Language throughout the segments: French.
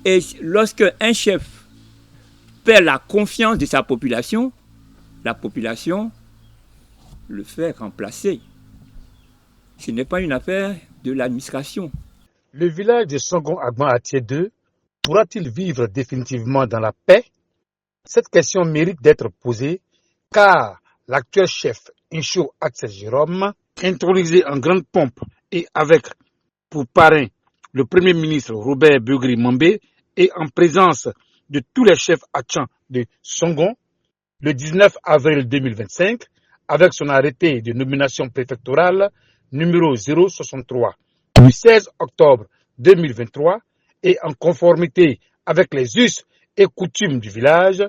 Et lorsque un chef perd la confiance de sa population, la population le fait remplacer. Ce n'est pas une affaire de l'administration. Le village de Songon-Agban-Atié 2 pourra-t-il vivre définitivement dans la paix? Cette question mérite d'être posée car l'actuel chef Incho Axel Jérôme, intronisé en grande pompe et avec pour parrain le Premier ministre Robert Beugri Mambé et en présence de tous les chefs Atchan de Songon, le 19 avril 2025, avec son arrêté de nomination préfectorale numéro 063 du 16 octobre 2023 et en conformité avec les us et coutumes du village,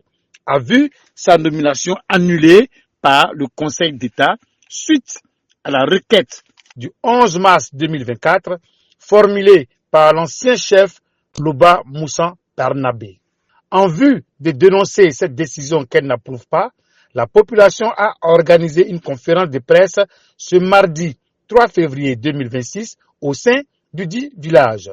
a vu sa nomination annulée par le Conseil d'État suite à la requête du 11 mars 2024 formulée par l'ancien chef Loba Moussa Barnabé. En vue de dénoncer cette décision qu'elle n'approuve pas, la population a organisé une conférence de presse ce mardi 3 février 2026 au sein du dit village.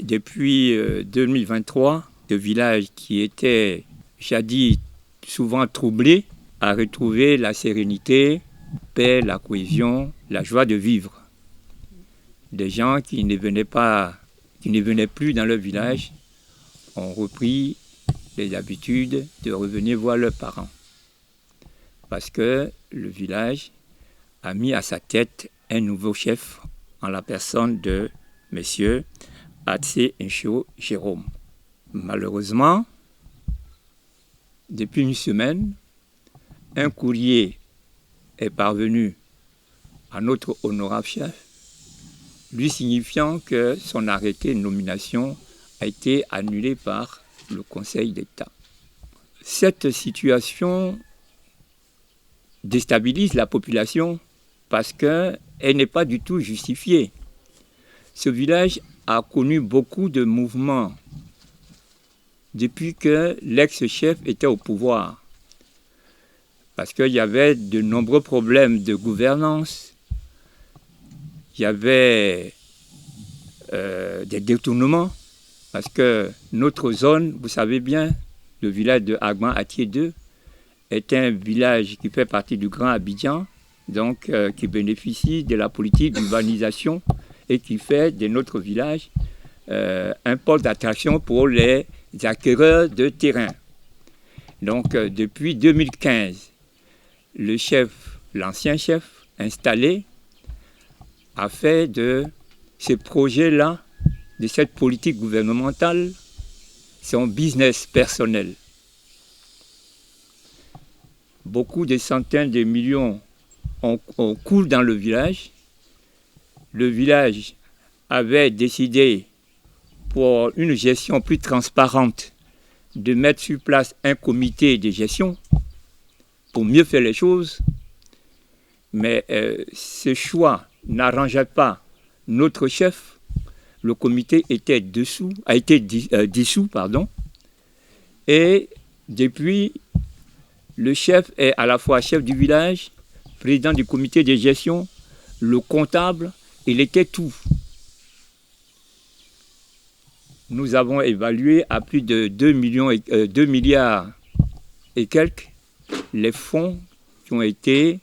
Depuis 2023, le village qui était jadis souvent troublé a retrouvé la sérénité, la paix, la cohésion, la joie de vivre. Des gens qui ne venaient plus dans leur village ont repris les habitudes de revenir voir leurs parents. Parce que le village a mis à sa tête un nouveau chef en la personne de M. Axel Jérôme. Malheureusement, depuis une semaine, un courrier est parvenu à notre honorable chef, lui signifiant que son arrêté de nomination a été annulé par le Conseil d'État. Cette situation déstabilise la population parce qu'elle n'est pas du tout justifiée. Ce village a connu beaucoup de mouvements depuis que l'ex-chef était au pouvoir. Parce qu'il y avait de nombreux problèmes de gouvernance, il y avait des détournements, parce que notre zone, vous savez bien, le village de Agban-Atié 2 est un village qui fait partie du Grand Abidjan, donc qui bénéficie de la politique d'urbanisation et qui fait de notre village un pôle d'attraction pour les acquéreurs de terrain. Donc depuis 2015, l'ancien chef installé a fait de ce projet-là, de cette politique gouvernementale, son business personnel. Beaucoup de centaines de millions on coule dans le village. Le village avait décidé, pour une gestion plus transparente, de mettre sur place un comité de gestion pour mieux faire les choses. Mais ce choix n'arrangeait pas notre chef. Le comité a été dissous. Et depuis, le chef est à la fois chef du village, président du comité de gestion, le comptable, il était tout. Nous avons évalué à plus de 2 milliards et quelques les fonds qui ont été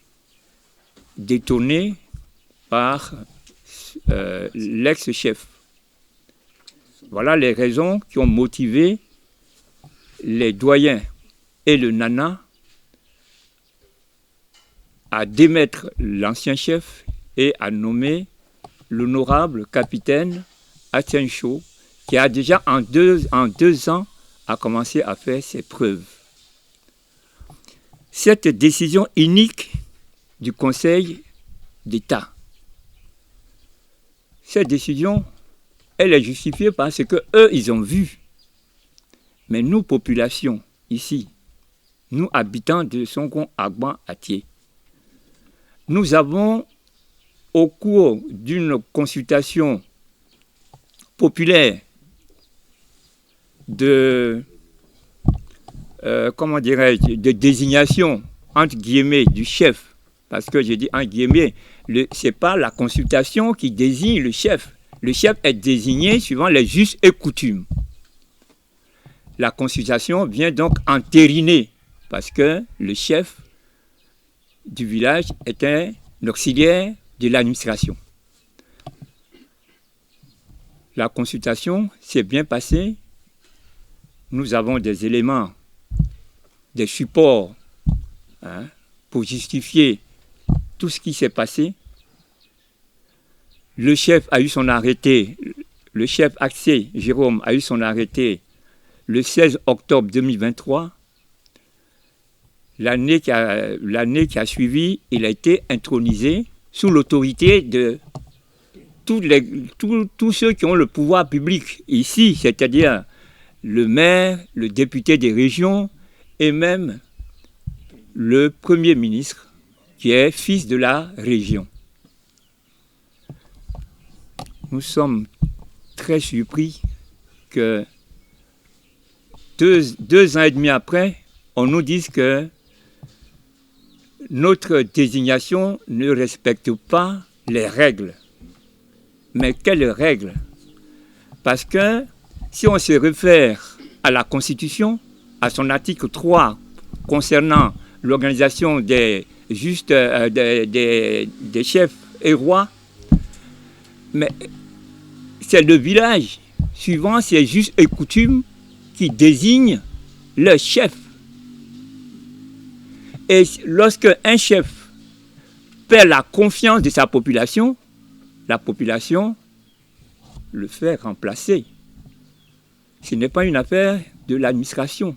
détournés par l'ex-chef. Voilà les raisons qui ont motivé les doyens et le nana à démettre l'ancien chef et à nommer l'honorable capitaine Atiencho, qui a déjà en deux ans a commencé à faire ses preuves. Cette décision unique du Conseil d'État, cette décision, elle est justifiée parce que eux, ils ont vu. Mais nous, population, ici, nous, habitants de Songon-Agban-Atié, nous avons, au cours d'une consultation populaire de désignation, entre guillemets, du chef, parce que je dis entre guillemets, ce n'est pas la consultation qui désigne le chef. Le chef est désigné suivant les us et coutumes. la consultation vient donc entériner, parce que le chef du village est un auxiliaire de l'administration. La consultation s'est bien passée. Nous avons des éléments, des supports pour justifier tout ce qui s'est passé. Le chef a eu son arrêté, le chef Axé Jérôme a eu son arrêté le 16 octobre 2023. L'année qui a suivi, il a été intronisé sous l'autorité de tous ceux qui ont le pouvoir public ici, c'est-à-dire le maire, le député des régions et même le Premier ministre qui est fils de la région. Nous sommes très surpris que 2 ans et demi après, on nous dise que notre désignation ne respecte pas les règles. Mais quelles règles? Parce que si on se réfère à la Constitution, à son article 3 concernant l'organisation des chefs et rois, mais c'est le village suivant ses us et coutumes qui désigne le chef. Et lorsque un chef perd la confiance de sa population, la population le fait remplacer. Ce n'est pas une affaire de l'administration.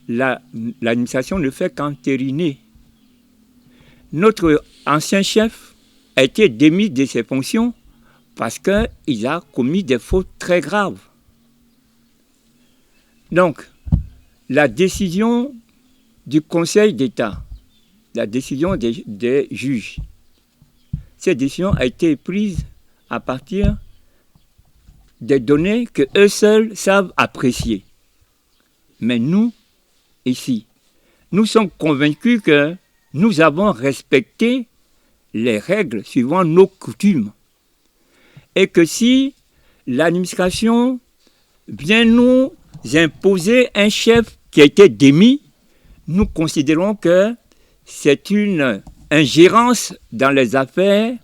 L'administration ne fait qu'entériner. Notre ancien chef a été démis de ses fonctions parce qu'il a commis des fautes très graves. Donc, la décision du Conseil d'État, la décision des juges, cette décision a été prise à partir des données que eux seuls savent apprécier. Mais nous, ici, nous sommes convaincus que nous avons respecté les règles suivant nos coutumes. Et que si l'administration vient nous imposer un chef qui a été démis, nous considérons que c'est une ingérence dans les affaires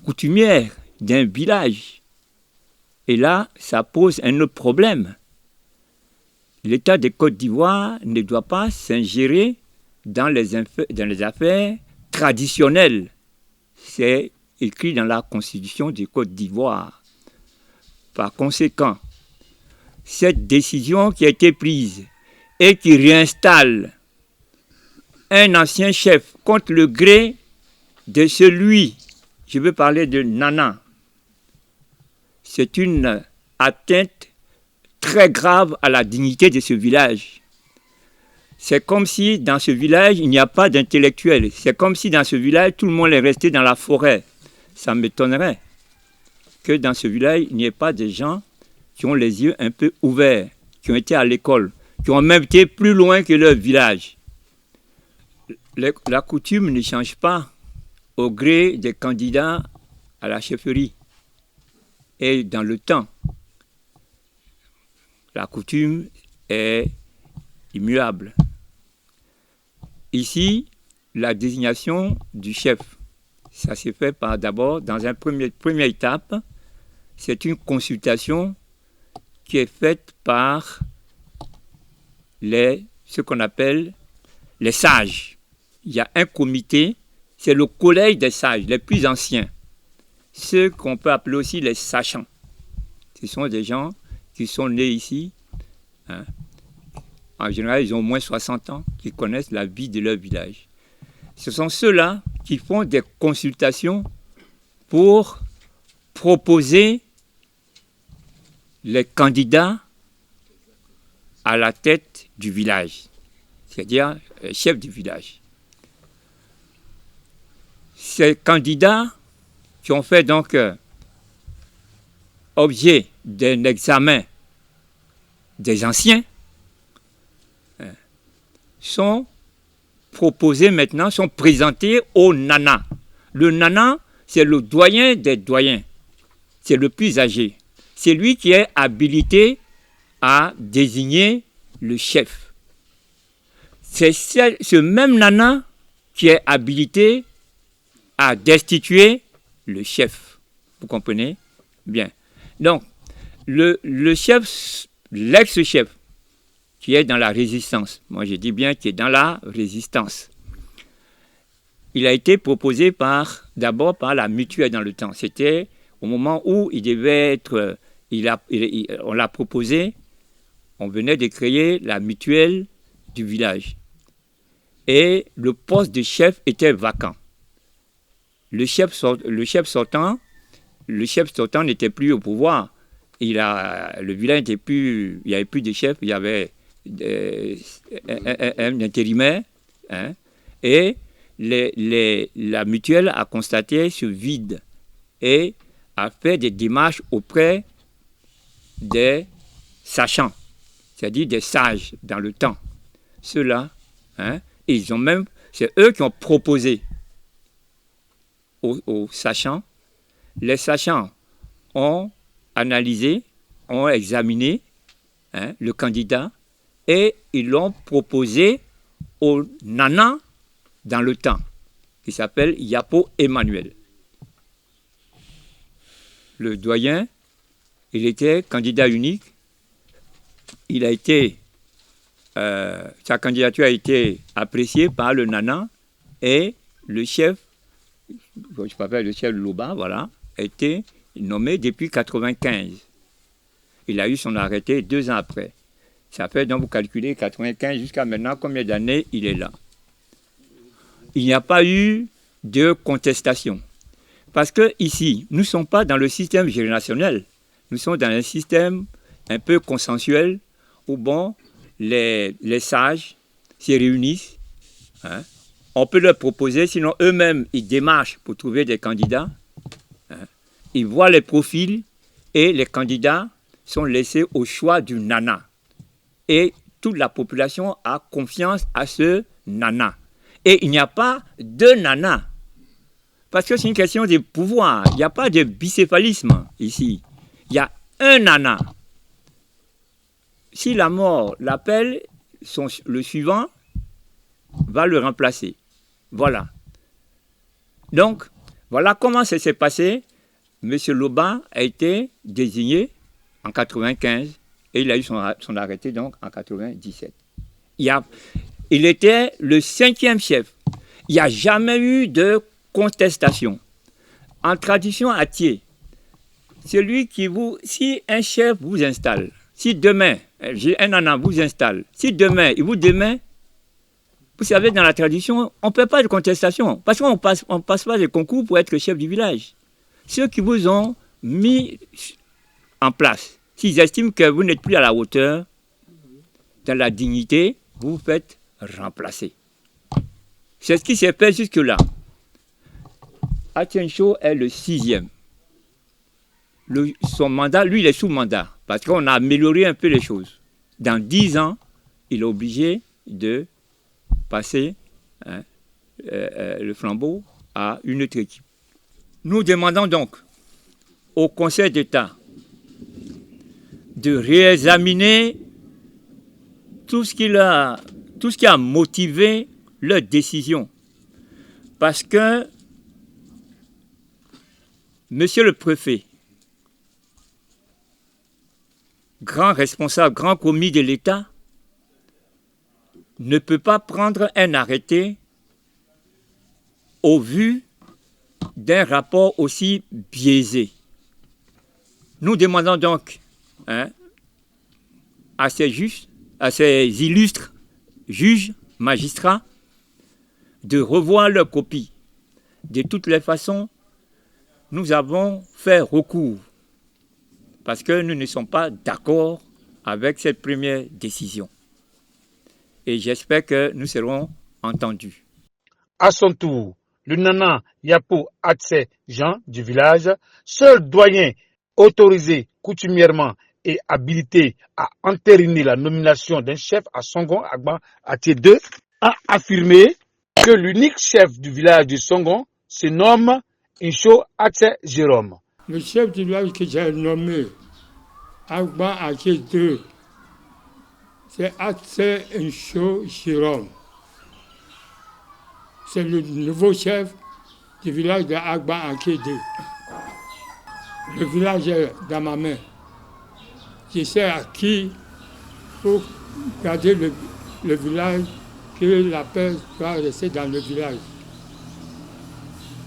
coutumières d'un village. Et là, ça pose un autre problème. L'État de Côte d'Ivoire ne doit pas s'ingérer dans les affaires traditionnelles. C'est écrit dans la Constitution de Côte d'Ivoire. Par conséquent, cette décision qui a été prise et qui réinstalle un ancien chef contre le gré de celui, je veux parler de Nana, c'est une atteinte très grave à la dignité de ce village. C'est comme si dans ce village, il n'y a pas d'intellectuels. C'est comme si dans ce village, tout le monde est resté dans la forêt. Ça m'étonnerait que dans ce village, il n'y ait pas de gens qui ont les yeux un peu ouverts, qui ont été à l'école, qui ont même été plus loin que leur village. La coutume ne change pas au gré des candidats à la chefferie. Et dans le temps, la coutume est immuable. Ici, la désignation du chef, ça s'est fait d'abord, dans une première étape, c'est une consultation qui est faite par ce qu'on appelle les sages. Il y a un comité, c'est le collège des sages, les plus anciens. Ceux qu'on peut appeler aussi les sachants. Ce sont des gens qui sont nés ici. En général, ils ont au moins 60 ans, qui connaissent la vie de leur village. Ce sont ceux-là qui font des consultations pour proposer les candidats à la tête du village, c'est-à-dire chef du village. Ces candidats qui ont fait donc objet d'un examen des anciens sont proposés maintenant, sont présentés au Nana. Le Nana, c'est le doyen des doyens. C'est le plus âgé. C'est lui qui est habilité à désigner le chef. C'est ce même nana qui est habilité à destituer le chef. Vous comprenez? Bien. Donc, le chef, l'ex-chef, qui est dans la résistance, moi je dis bien qui est dans la résistance, il a été proposé d'abord par la mutuelle dans le temps. C'était au moment où il devait être, on l'a proposé, on venait de créer la mutuelle du village. Et le poste de chef était vacant. Le chef sortant n'était plus au pouvoir. Le village n'était plus, il n'y avait plus de chef, il y avait un intérimaire. Hein, et la mutuelle a constaté ce vide et a fait des démarches auprès des sachants, c'est-à-dire des sages dans le temps. Ceux-là, hein, c'est eux qui ont proposé aux sachants. Les sachants ont analysé, ont examiné le candidat et ils l'ont proposé au nana dans le temps, qui s'appelle Yapo Emmanuel. Le doyen, il était candidat unique. Sa candidature a été appréciée par le nana et le chef, je m'appelle le chef Loba, voilà, a été nommé depuis 1995. Il a eu son arrêté 2 ans après. Ça fait donc, vous calculez, 1995 jusqu'à maintenant, combien d'années il est là. Il n'y a pas eu de contestation. Parce que ici, nous ne sommes pas dans le système générationnel. Nous sommes dans un système un peu consensuel où, les sages s'y réunissent. Hein. On peut leur proposer, sinon eux-mêmes, ils démarchent pour trouver des candidats. Hein. Ils voient les profils et les candidats sont laissés au choix du nana. Et toute la population a confiance à ce nana. Et il n'y a pas de nana. Parce que c'est une question de pouvoir. Il n'y a pas de bicéphalisme ici. Il y a un nana. Si la mort l'appelle, le suivant va le remplacer. Voilà. Donc, voilà comment ça s'est passé. M. Loba a été désigné en 1995 et il a eu son arrêté donc en 1997. Il était le 5e chef. Il n'y a jamais eu de contestation. En tradition Atié, si un chef vous installe, si demain, j'ai un nana vous installe, si demain il vous démet, vous savez, dans la tradition, on ne peut pas de contestation, parce qu'on ne passe pas de concours pour être chef du village. Ceux qui vous ont mis en place, s'ils estiment que vous n'êtes plus à la hauteur, dans la dignité, vous vous faites remplacer. C'est ce qui s'est fait jusque-là. Atiencho est le 6e. Son mandat, lui, il est sous mandat, parce qu'on a amélioré un peu les choses. Dans 10 ans, il est obligé de passer le flambeau à une autre équipe. Nous demandons donc au Conseil d'État de réexaminer tout ce qui a motivé leur décision. Parce que Monsieur le préfet, grand responsable, grand commis de l'État, ne peut pas prendre un arrêté au vu d'un rapport aussi biaisé. Nous demandons donc à ces illustres juges, magistrats, de revoir leur copie. De toutes les façons, nous avons fait recours parce que nous ne sommes pas d'accord avec cette première décision. Et j'espère que nous serons entendus. À son tour, le nana Yapo Atse Jean du village, seul doyen autorisé coutumièrement et habilité à entériner la nomination d'un chef à Songon Agba Atie 2, a affirmé que l'unique chef du village de Songon se nomme Incho Atse Jérôme. Le chef du village que j'ai nommé Agba Atie 2 c'est Atse Nsho Jérôme. C'est le nouveau chef du village de Agba Anké 2. Le village est dans ma main. Je sais à qui pour garder le village, que la paix doit rester dans le village.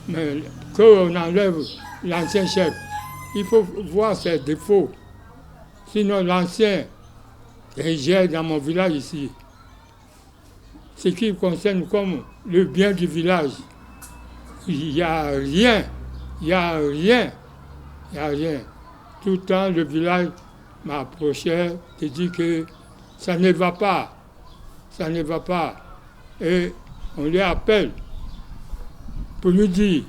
Mais qu'on enlève l'ancien chef, il faut voir ses défauts. Sinon, l'ancien gère dans mon village ici. Ce qui concerne comme le bien du village, il n'y a rien. Il n'y a rien. Il n'y a rien. Tout le temps, le village m'approchait et dit que ça ne va pas. Ça ne va pas. Et on lui appelle pour lui dire,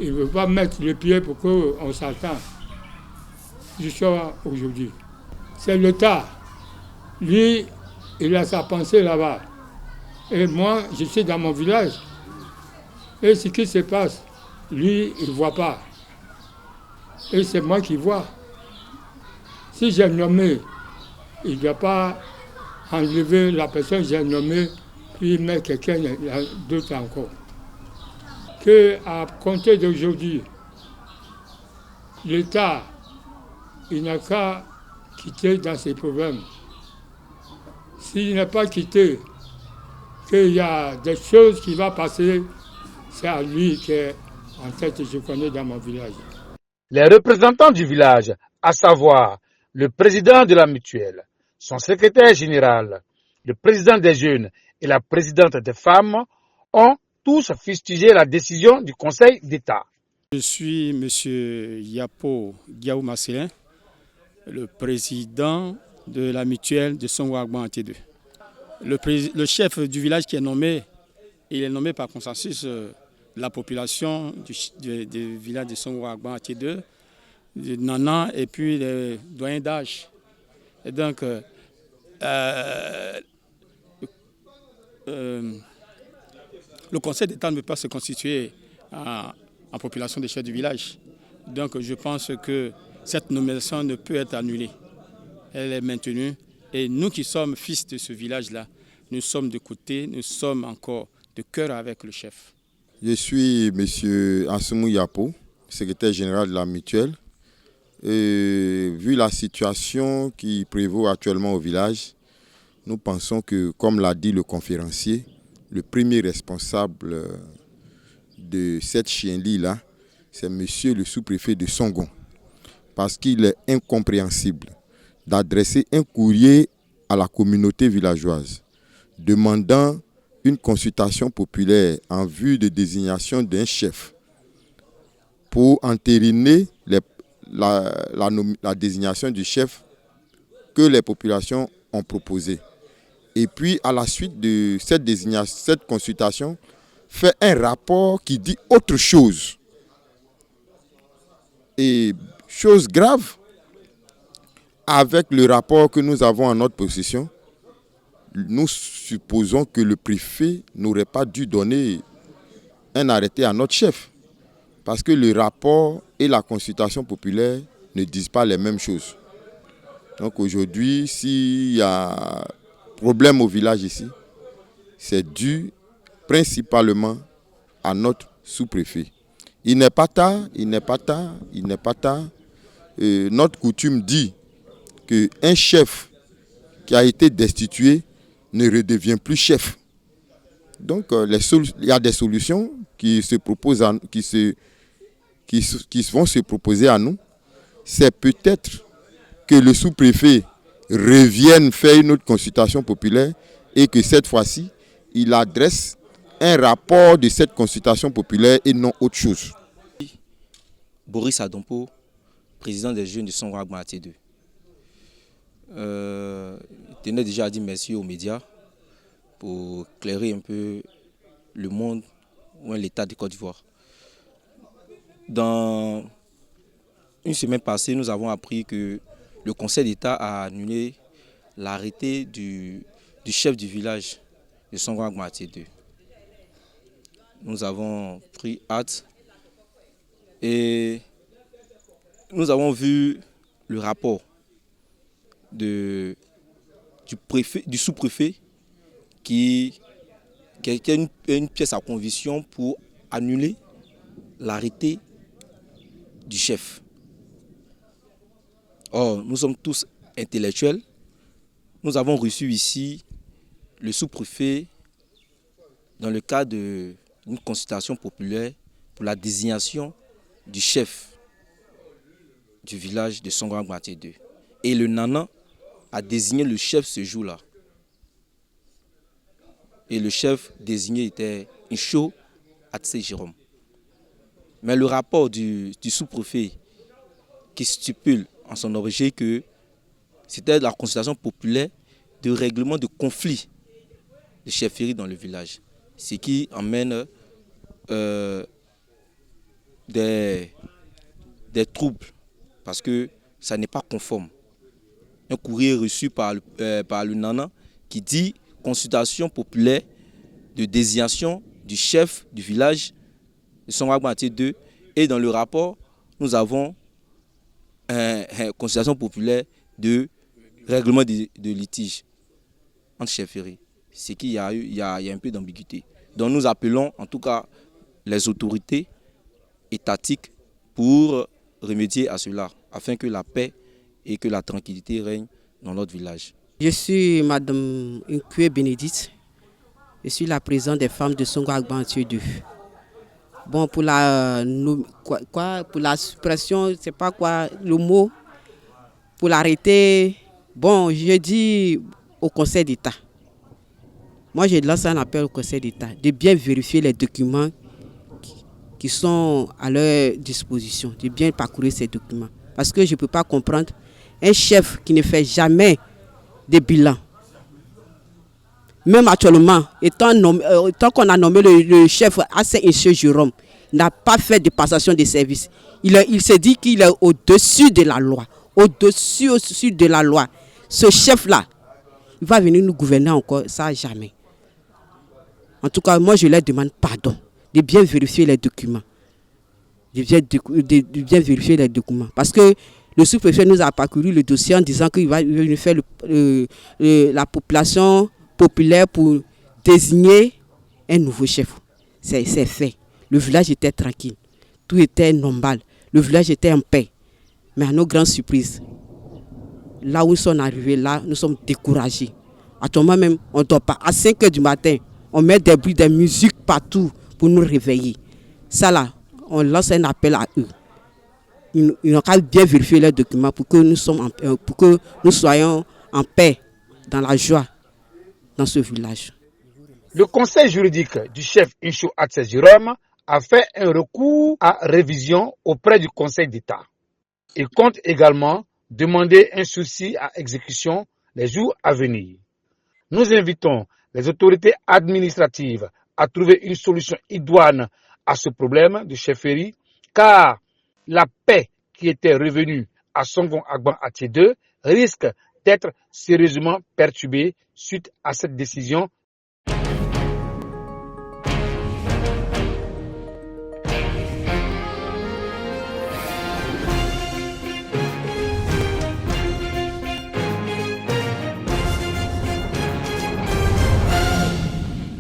il ne veut pas mettre le pied pour qu'on s'entende. Jusqu'à aujourd'hui. C'est l'État. Lui, il a sa pensée là-bas. Et moi, je suis dans mon village. Et ce qui se passe, lui, il ne voit pas. Et c'est moi qui vois. Si j'ai nommé, il ne doit pas enlever la personne que j'ai nommée, puis mettre quelqu'un d'autre encore. Qu'à compter d'aujourd'hui, l'État, il n'a qu'à quitter dans ses problèmes. S'il n'est pas quitté, qu'il y a des choses qui vont passer, c'est à lui qui est en tête, je connais dans mon village. Les représentants du village, à savoir le président de la mutuelle, son secrétaire général, le président des jeunes et la présidente des femmes, ont tous fustigé la décision du Conseil d'État. Je suis M. Yapo Giaou Marcelin, le président de la mutuelle de Songo Agba Anté 2. Le chef du village qui est nommé, il est nommé par consensus de la population du village de Songo Agba Anté 2, de Nana et puis les doyens d'âge. Et donc, le conseil d'État ne peut pas se constituer en population des chefs du village. Donc je pense que cette nomination ne peut être annulée. Elle est maintenue. Et nous qui sommes fils de ce village-là, nous sommes de côté, nous sommes encore de cœur avec le chef. Je suis M. Assoumou Yapo, secrétaire général de la mutuelle. Et vu la situation qui prévaut actuellement au village, nous pensons que, comme l'a dit le conférencier, le premier responsable de cette chienlit-là, c'est monsieur le sous-préfet de Songon. Parce qu'il est incompréhensible d'adresser un courrier à la communauté villageoise demandant une consultation populaire en vue de désignation d'un chef pour entériner la désignation du chef que les populations ont proposé. Et puis, à la suite de cette consultation, fait un rapport qui dit autre chose. Et chose grave, avec le rapport que nous avons en notre possession, nous supposons que le préfet n'aurait pas dû donner un arrêté à notre chef. Parce que le rapport et la consultation populaire ne disent pas les mêmes choses. Donc aujourd'hui, s'il y a problème au village ici, c'est dû principalement à notre sous-préfet. Il n'est pas tard. Notre coutume dit qu'un chef qui a été destitué ne redevient plus chef. Donc il y a des solutions qui vont se proposer à nous. C'est peut-être que le sous-préfet revienne faire une autre consultation populaire et que cette fois-ci, il adresse un rapport de cette consultation populaire et non autre chose. Boris Adompo, président des jeunes de Songo Agba Anté 2. Je tenais déjà à dire merci aux médias pour éclairer un peu le monde ou l'état de Côte d'Ivoire. Dans une semaine passée, nous avons appris que le Conseil d'État a annulé l'arrêté du chef du village de Songo Agba Anté 2. Nous avons pris hâte et nous avons vu le rapport de du sous-préfet qui était une pièce à conviction pour annuler l'arrêté du chef. Or, nous sommes tous intellectuels. Nous avons reçu ici le sous-préfet dans le cadre d'une consultation populaire pour la désignation du chef du village de Songo Agbon Atié 2. Et le Nana a désigné le chef ce jour-là. Et le chef désigné était Incho Atsé Jérôme. Mais le rapport du sous-préfet qui stipule en son objet que c'était la consultation populaire de règlement de conflits de chefferie dans le village. Ce qui emmène des troubles parce que ça n'est pas conforme. Un courrier reçu par le Nana qui dit consultation populaire de désignation du chef du village de Songo Agbon Atié 2 et dans le rapport nous avons une consultation populaire de règlement de litige entre chefferies. C'est qu'il y a un peu d'ambiguïté. Donc nous appelons en tout cas les autorités étatiques pour remédier à cela, afin que la paix et que la tranquillité règnent dans notre village. Je suis Madame Nkwe Bénédicte. Je suis la présidente des femmes de Songo Agbon Atié 2. Bon, pour la suppression, je ne sais pas quoi le mot, pour l'arrêter, bon, je dis au Conseil d'État. Moi, je lance un appel au Conseil d'État de bien vérifier les documents qui sont à leur disposition, de bien parcourir ces documents. Parce que je ne peux pas comprendre un chef qui ne fait jamais de bilan. Même actuellement, tant qu'on a nommé le chef Atsé Jérôme, n'a pas fait de passation de service. Il se dit qu'il est au-dessus de la loi. Au-dessus de la loi. Ce chef-là, il va venir nous gouverner encore, ça jamais. En tout cas, moi je leur demande pardon, de bien vérifier les documents. De bien vérifier les documents. Parce que le sous-préfet nous a parcouru le dossier en disant qu'il va venir faire la population populaire pour désigner un nouveau chef. C'est fait. Le village était tranquille. Tout était normal. Le village était en paix. Mais à nos grandes surprises, là où ils sont arrivés, là, nous sommes découragés. Actuellement même, on ne dort pas. À 5 h du matin, on met des bruits, des musiques partout pour nous réveiller. Ça là, on lance un appel à eux. Ils n'ont qu'à bien vérifier leurs documents pour que nous soyons en paix, dans la joie, dans ce village. Le conseil juridique du chef Incho Atsé Jérôme a fait un recours à révision auprès du Conseil d'État. Il compte également demander un sursis à exécution les jours à venir. Nous invitons les autorités administratives à trouver une solution idoine à ce problème de chefferie, car la paix qui était revenue à Songo Agbon Atié 2 risque d'être sérieusement perturbée suite à cette décision